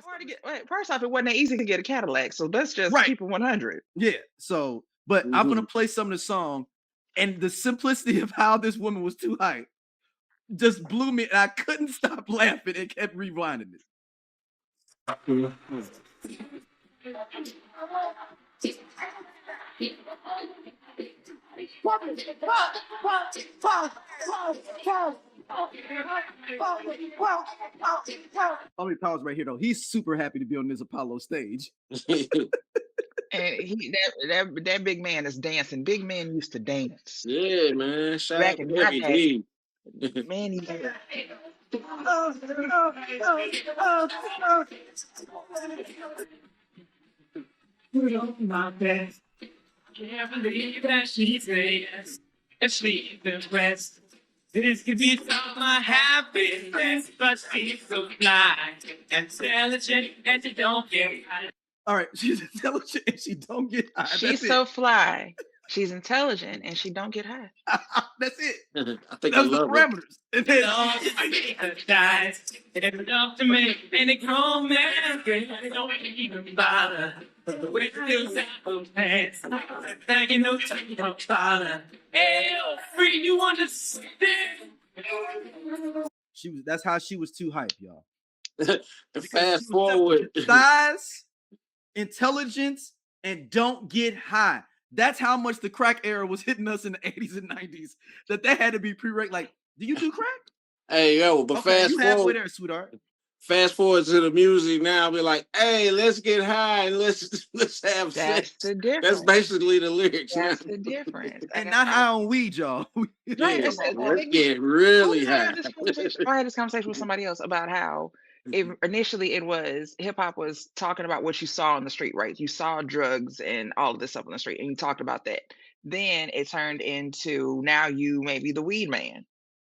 hard to get. First off, it wasn't that easy to get a Cadillac, so let's just Right. keep it 100. Yeah. So, but I'm gonna play some of the song, and the simplicity of how this woman was too hype just blew me, and I couldn't stop laughing and kept rewinding it. Let me pause right here though. He's super happy to be on this Apollo stage. And that big man is dancing. Big men used to dance. Yeah, man. Shout Back out in to my Heavy day, D. man, he Put on my best. Can't believe that she said yes. And sleep and rest. This could be some of my happiness, but she's so fly, intelligent, and she don't get high. All right, she's intelligent and she don't get high. she's so fly. She's intelligent and she don't get high. That's it. I think Those I are the love it. parameters. And then, Dies. It's up to me, and it grown man, they don't even bother. The way you sample pants, thinking no time don't bother. Hey, free, you understand? that's how she was too hype, y'all. Fast forward. Size, intelligence, and don't get high. That's how much the crack era was hitting us in the 80s and 90s. That had to be prereq. Like, do you do crack? Hey, yo, but Okay, fast you halfway forward. there, sweetheart. Fast forward to the music now. Be like, hey, let's get high and let's have That's sex. the difference. That's basically the lyrics. That's the difference. And not high on weed, y'all. Right, Yeah, that's let's get really I high. had this conversation with somebody else about how initially it was hip hop was talking about what you saw on the street, right? You saw drugs and all of this stuff on the street, and you talked about that. Then it turned into now you may be the weed man,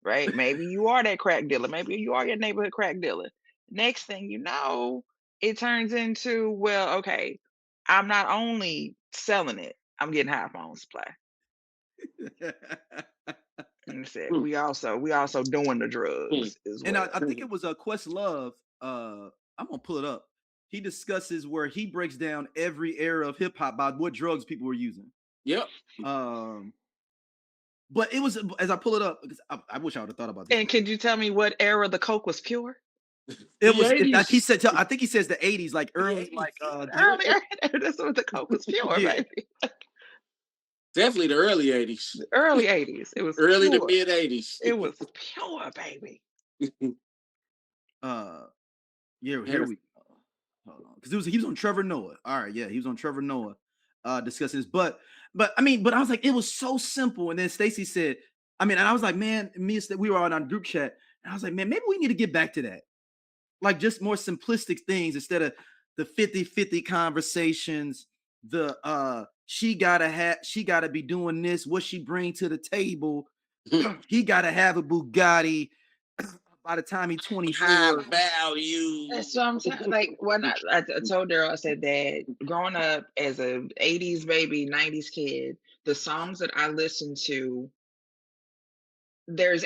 right? Maybe you are that crack dealer. Maybe you are your neighborhood crack dealer. Next thing you know, it turns into, well, okay, I'm not only selling it, I'm getting high for my own supply. And I said, we also doing the drugs as And well. I think it was Questlove. I'm gonna pull it up. He discusses where he breaks down every era of hip hop by what drugs people were using. Yep. But it was, as I pull it up, because I wish I would have thought about this. And could you tell me what era the coke was pure? It was. He said. I think he says the 80s, like early, like Early, that's what the coke was pure, Yeah. baby. Definitely the early 80s. The early 80s. It was Early pure. to mid 80s. It was pure, baby. Yeah, here we go. Because he was on Trevor Noah. All right, yeah, he was on Trevor Noah discussing this. But I was like, it was so simple. And then Stacey said, and I was like, man, we were on our group chat, and I was like, man, maybe we need to get back to that. Like just more simplistic things instead of the 50-50 conversations, the she gotta be doing this, what she bring to the table. He gotta have a Bugatti by the time he's 24. High value. That's what I'm saying. Like when I told Daryl, I said that growing up as a 80s baby, 90s kid, the songs that I listened to, there's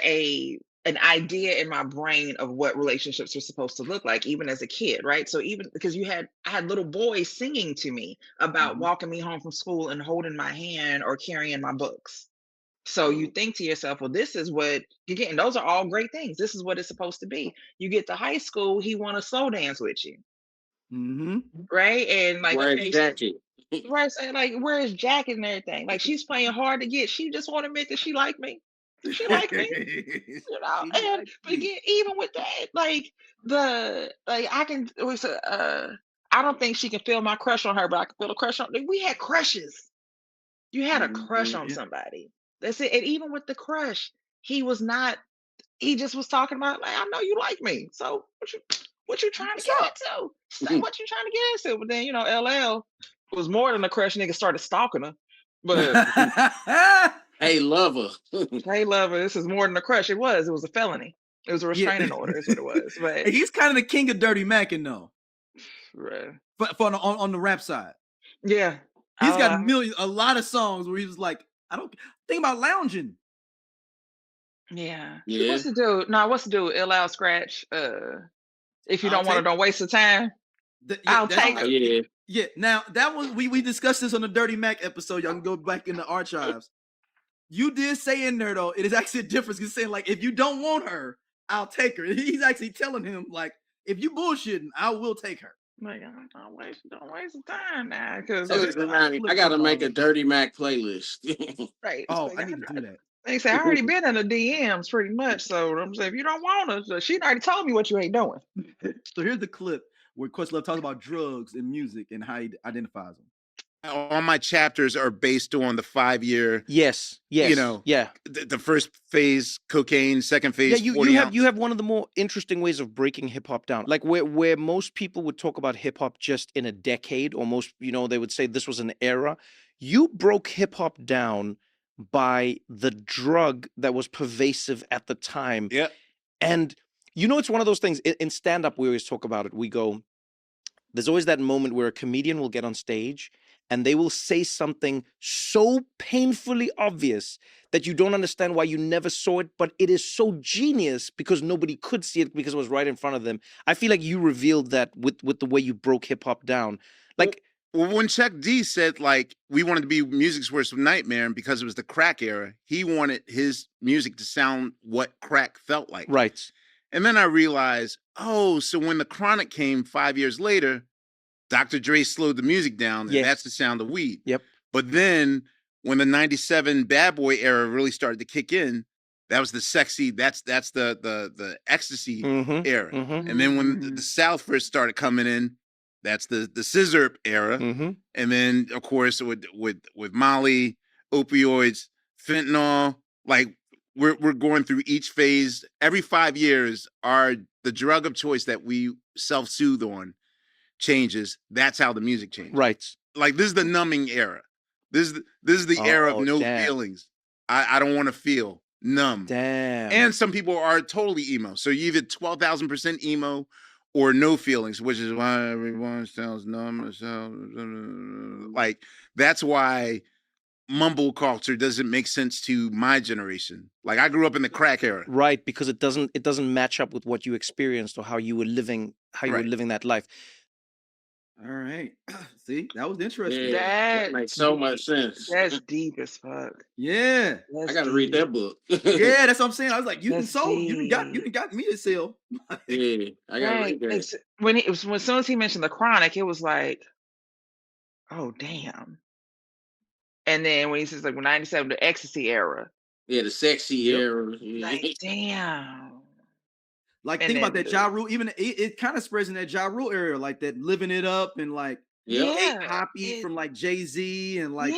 an idea in my brain of what relationships are supposed to look like, even as a kid, right? So even because I had little boys singing to me about walking me home from school and holding my hand or carrying my books. So you think to yourself, well, this is what you're getting. Those are all great things. This is what it's supposed to be. You get to high school, he want to slow dance with you. Right? And like, Where's Jackie? Right, saying like, where's Jackie and everything? Like she's playing hard to get. She just want to admit that she like me. She like me, you know. And but again, even with that, I don't think she can feel my crush on her, but I can feel a crush on. We had crushes. You had a crush on somebody. That's it. And even with the crush, he just was talking about like, I know you like me. So what you trying to get into? Say what you trying to get into. But then LL was more than a crush. Nigga started stalking her. But hey lover. Hey lover, this is more than a crush. It was a felony. It was a restraining order, is what it was. But he's kind of the king of dirty macking though. Right. But on the rap side. Yeah. He's got a lot of songs where he was like, I don't think about lounging. Yeah. What's the dude? No, what's the dude? LL Scratch. If you don't want to, don't waste the time. I'll take Oh, it. yeah. Yeah. Now that was we discussed this on the Dirty Mac episode. Y'all can go back in the archives. You did say in there though, it is actually a difference. He's saying like, if you don't want her, I'll take her. He's actually telling him like, if you bullshitting, I will take her. Like, don't waste the time now, because I gotta make a Dirty Mac playlist. right. Oh, Like, I need to do that. they say I already been in the DMs pretty much. So I'm saying, if you don't want us, she already told me what you ain't doing. So here's the clip where Questlove talks about drugs and music and how he identifies them. All my chapters are based on the 5-year. Yes. You know. Yeah. The first phase cocaine, second phase. Yeah. You have one of the more interesting ways of breaking hip hop down. Like where most people would talk about hip hop just in a decade, or most they would say this was an era. You broke hip hop down by the drug that was pervasive at the time. Yeah. And it's one of those things in stand up. We always talk about it. We go, there's always that moment where a comedian will get on stage and they will say something so painfully obvious that you don't understand why you never saw it, but it is so genius because nobody could see it because it was right in front of them. I feel like you revealed that with the way you broke hip hop down. Like, well, when Chuck D said like we wanted to be music's worst nightmare, and because it was the crack era, he wanted his music to sound what crack felt like. Right. And then I realized, so when the Chronic came 5 years later, Dr. Dre slowed the music down, and that's the sound of weed. Yep. But then when the 97 Bad Boy era really started to kick in, that was the sexy, that's the ecstasy era. Mm-hmm. And then when the South first started coming in, that's the scissor era. Mm-hmm. And then of course with Molly, opioids, fentanyl, like we're going through each phase. Every 5 years, the drug of choice that we self-soothe on changes. That's how the music changes. Right. Like this is the numbing era. This is the era of no feelings. I don't want to feel. Numb. Damn. And some people are totally emo. So you either 12,000% emo or no feelings, which is why everyone sounds numb. Like that's why mumble culture doesn't make sense to my generation. Like I grew up in the crack era. Right, because it doesn't match up with what you experienced or how you were living that life. All right. See, that was interesting. Yeah, that makes so much sense. That's deep as fuck. Yeah. I gotta read that book. Yeah, that's what I'm saying. I was like, you done got me to sell. Yeah, I gotta read that. As soon as he mentioned the Chronic, it was like, oh damn. And then when he says like 97, the ecstasy era. Yeah, the sexy era. Like, damn. Like, think about that Ja Rule. Even it kind of spreads in that Ja Rule area, like that living it up and like Hoppy from like Jay-Z and like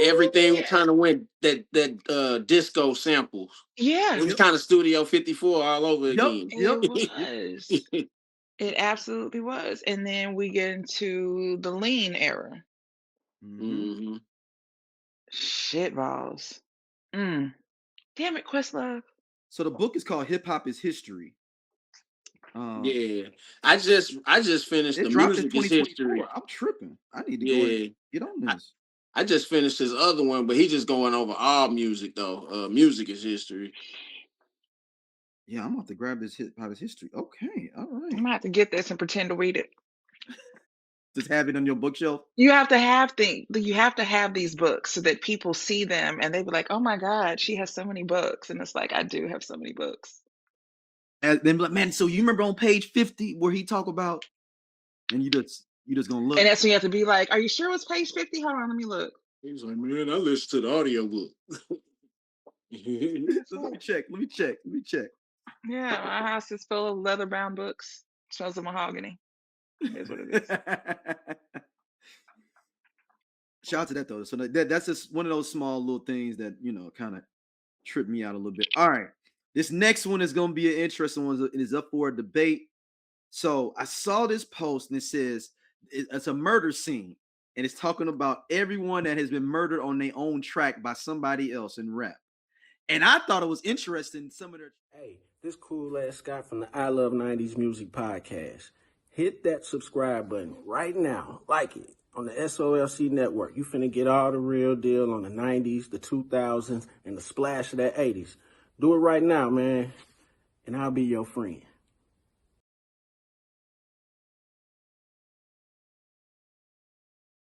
everything kind of went that disco samples. Yeah. It was kind of Studio 54 all over again. It was. It absolutely was. And then we get into the lean era. Mm-hmm. Shit balls. Damn it, Questlove. So the book is called Hip Hop is History. Yeah, I just finished the Music is History. I'm tripping. I need to go get on this. I just finished his other one, but he's just going over all music though. Music is History. Yeah, I'm about to grab this Hip Hop is History. Okay, all right. I'm gonna have to get this and pretend to read it. Just have it on your bookshelf. You have to have You have to have these books so that people see them and they be like, "Oh my God, she has so many books." And it's like, I do have so many books. And then, like, man, so you remember on page 50 where he talk about, and you just gonna look. And that's when you have to be like, "Are you sure it's page 50? Hold on, let me look." He's like, "Man, I listened to the audiobook." Let me check. Yeah, my house is full of leather-bound books. Smells of mahogany. That's what it is. Shout out to that though. So that's just one of those small little things that kind of tripped me out a little bit. All right, this next one is going to be an interesting one. It is up for a debate. So I saw this post and it says it's a murder scene and it's talking about everyone that has been murdered on their own track by somebody else in rap. And I thought it was interesting. Some of their this cool ass Scott from the I Love 90s Music Podcast. Hit that subscribe button right now. Like it on the SOLC Network. You finna get all the real deal on the 90s, the 2000s, and the splash of that 80s. Do it right now, man, and I'll be your friend.